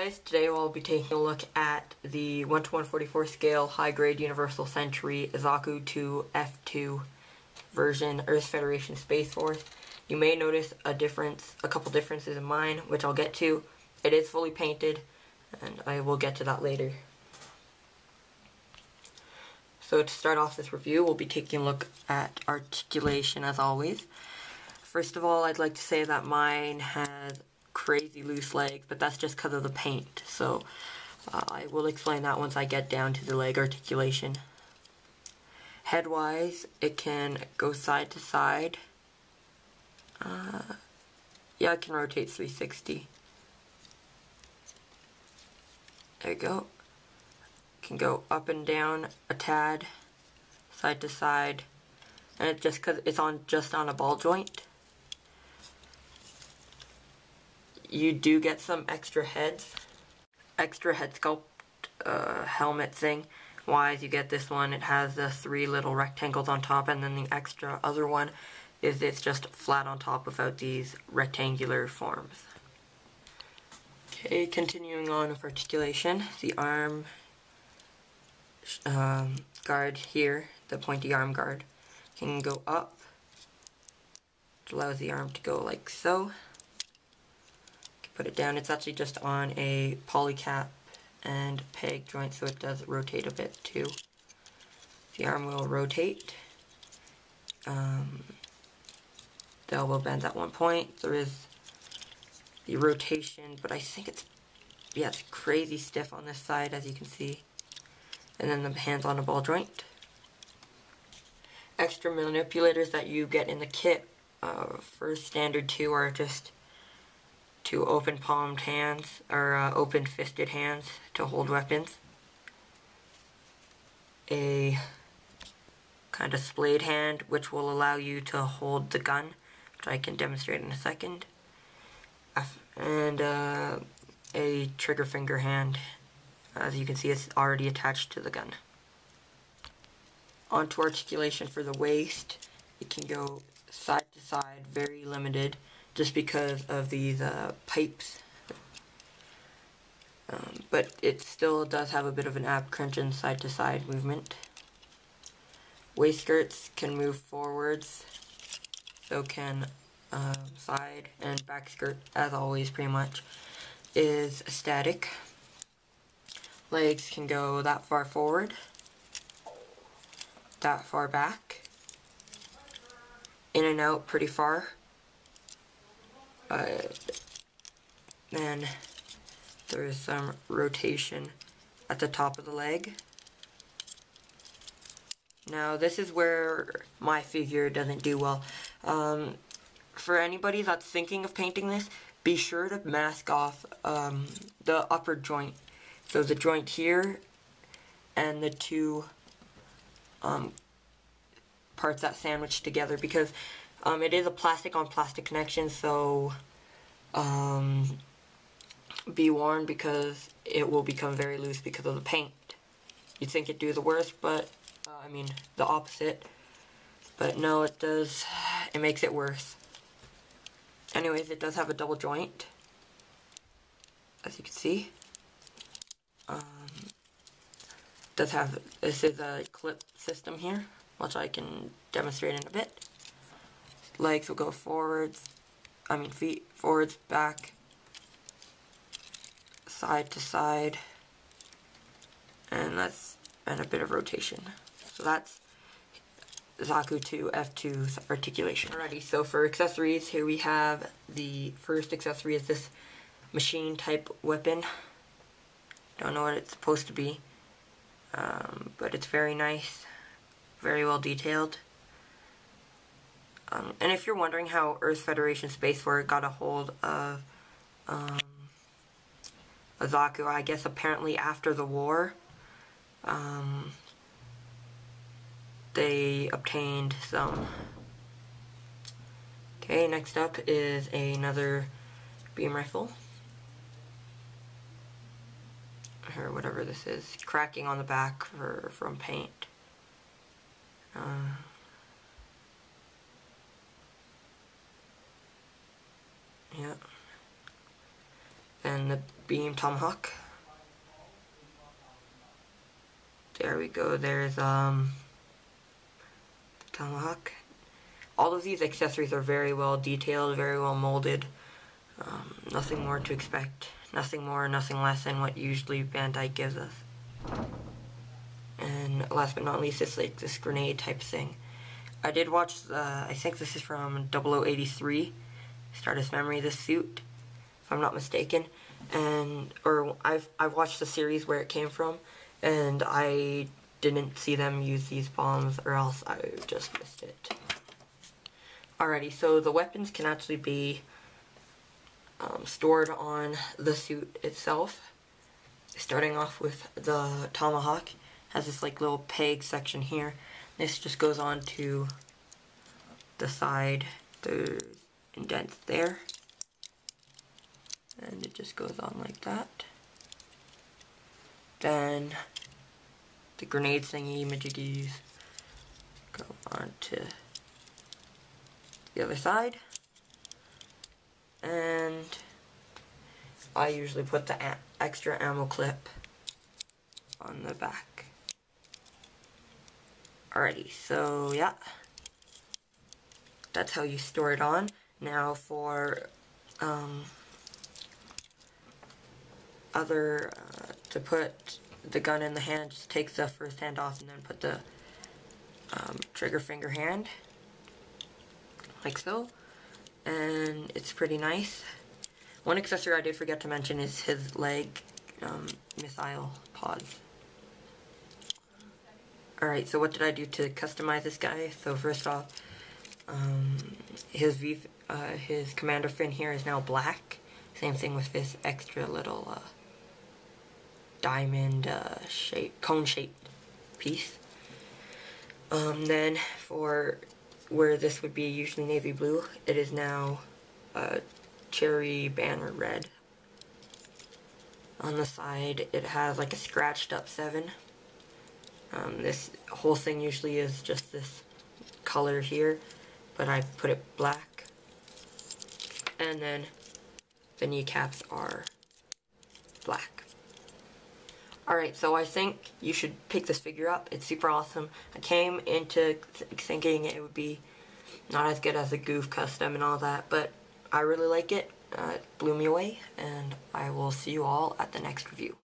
guys, today we'll be taking a look at the 1:144 scale high-grade Universal Century Zaku to F2 version Earth Federation Space Force. You may notice a couple differences in mine, which I'll get to. It is fully painted, and I will get to that later. So to start off this review, we'll be taking a look at articulation as always. First of all, I'd like to say that mine has crazy loose legs, but that's just because of the paint. So I will explain that once I get down to the leg articulation. Head-wise, it can go side to side. Yeah, it can rotate 360. There you go. It can go up and down a tad, side to side, and it's just because it's just on a ball joint. You do get some extra head sculpt helmet thing. Wise, you get this one. It has the 3 little rectangles on top, and then the extra other one is it's just flat on top without these rectangular forms. Okay, continuing on with articulation, the arm guard here, the pointy arm guard, can go up, which allows the arm to go like so. Put it down. It's actually just on a polycap and peg joint, so it does rotate a bit too. The arm will rotate. The elbow bends at one point. There is the rotation, but I think it's crazy stiff on this side, as you can see. And then the hands on a ball joint. Extra manipulators that you get in the kit for standard 2 are just 2 open palmed hands, or open fisted hands to hold weapons. A kind of splayed hand, which will allow you to hold the gun, which I can demonstrate in a second. And a trigger finger hand. As you can see, it's already attached to the gun. Onto articulation for the waist. It can go side to side, very limited, just because of these pipes. But it still does have a bit of an ab crunch and side to side movement. Waist skirts can move forwards, so can side and back skirt, as always pretty much, is static. Legs can go that far forward, that far back, in and out pretty far. Then there is some rotation at the top of the leg. Now this is where my figure doesn't do well. For anybody that's thinking of painting this, be sure to mask off the upper joint. So the joint here and the 2 parts that sandwich together, because it is a plastic on plastic connection, so be warned, because it will become very loose because of the paint. You'd think it'd do the worst, but the opposite. But no, it does. It makes it worse. Anyways, it does have a double joint, as you can see. This is a clip system here, which I can demonstrate in a bit. Legs will go forwards, feet forwards, back, side to side, and a bit of rotation. So that's Zaku to F2's articulation. Alrighty, so for accessories, here we have the first accessory is this machine type weapon. Don't know what it's supposed to be, but it's very nice, very well detailed. And if you're wondering how Earth Federation Space Force got a hold of a Zaku, I guess apparently after the war, they obtained some. Okay, next up is another beam rifle, or whatever this is, cracking on the back from paint. Yeah. And the beam tomahawk. There we go, there's the tomahawk. All of these accessories are very well detailed, very well molded. Nothing more to expect. Nothing more, nothing less than what usually Bandai gives us. And last but not least, it's like this grenade type thing. I did watch I think this is from 0083, Stardust Memory, this suit, if I'm not mistaken. Or I've watched the series where it came from, and I didn't see them use these bombs, or else I just missed it. Alrighty, so the weapons can actually be stored on the suit itself. Starting off with the tomahawk, has this like little peg section here. This just goes on to the side, the indent there, and it just goes on like that. Then the grenade thingy majiggies go on to the other side, and I usually put the extra ammo clip on the back. Alrighty, so yeah, that's how you store it on. Now for to put the gun in the hand, just take the first hand off and then put the trigger finger hand, like so, and it's pretty nice. One accessory I did forget to mention is his leg missile pods. Alright, so what did I do to customize this guy? So first off, his commander fin here is now black. Same thing with this extra little diamond cone-shaped piece. Then for where this would be usually navy blue, it is now cherry banner red. On the side, it has like a scratched up 7. This whole thing usually is just this color here, but I put it black. And then the kneecaps are black. Alright, so I think you should pick this figure up. It's super awesome. I came into thinking it would be not as good as the Goof custom and all that, but I really like it. It blew me away, and I will see you all at the next review.